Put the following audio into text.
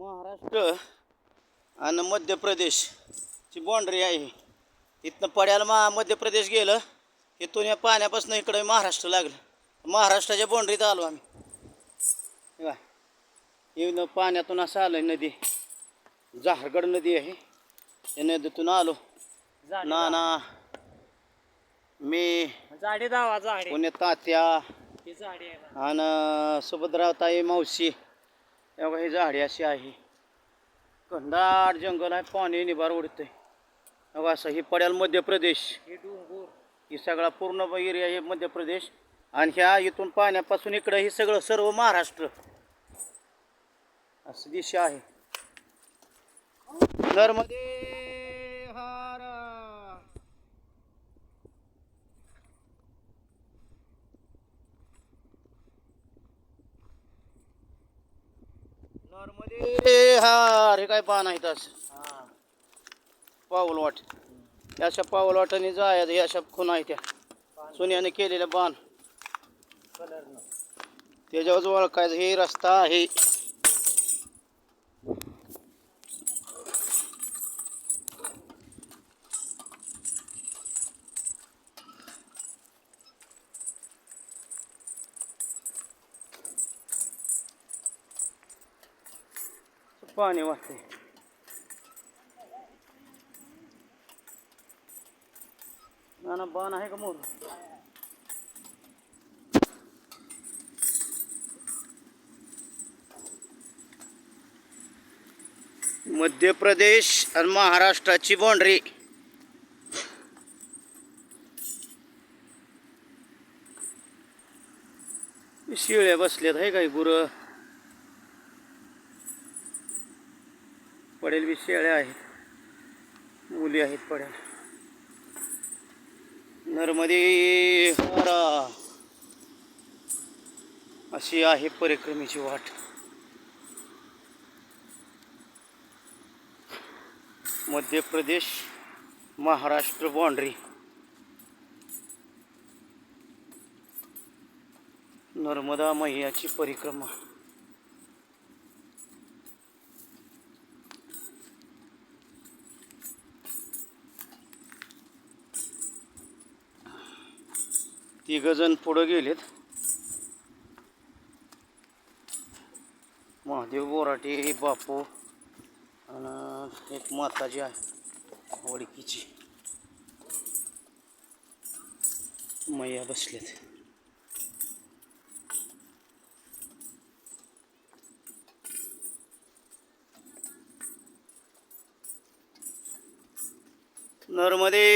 महाराष्ट्र आणि मध्य प्रदेशची बाँड्री आहे. इथनं पड्याला मध्य प्रदेश गेलं, इथून या पाण्यापासून इकडं महाराष्ट्र लागलं. महाराष्ट्राच्या बाँड्रीत आलो आम्ही. येऊन पाण्यातून असं आलं आहे. नदी जाहरगड नदी आहे. या नदीतून आलो. नाना मी पुणे तात्या आणि सुभद्राताई मावशी. एवढं ही झाडी अशी आहे. घनदाट जंगल आहे. पाणी निभार उडतंय. अगं असं ही पड्याल मध्य प्रदेश. ही सगळा पूर्ण एरिया आहे मध्य प्रदेश. आणि ह्या इथून पाण्यापासून इकडं ही सगळं सर्व महाराष्ट्र असं दिशा आहे. नर्मदे हर. नर्मदे हर. हे काय पान आहे तसं पाऊल वाट. अशा पाऊल वाटाने जायचं. हे अशा खुणा आहे त्या सोन्याने केलेल्या बाण. त्याच्यावर ओळखायचं हे रस्ता आहे. पाणी वाहते. ना बाण आहे का मोर. मध्य प्रदेश आणि महाराष्ट्राची बाँड्री. शिळ्या बसल्यात आहे काही गुरं. पडेल बी शेळ्या आहेत. मुली आहेत पडेल. नर्मदे हरा. अशी आहे परिक्रमेची वाट. मध्य प्रदेश महाराष्ट्र बाँड्री. नर्मदा मैयाची परिक्रमा. तिघजण पुढं गेलेत. महादेव बोराटे बापू आणि एक माताजी आहे वडकीची. मैया बसलेत. नर्मदे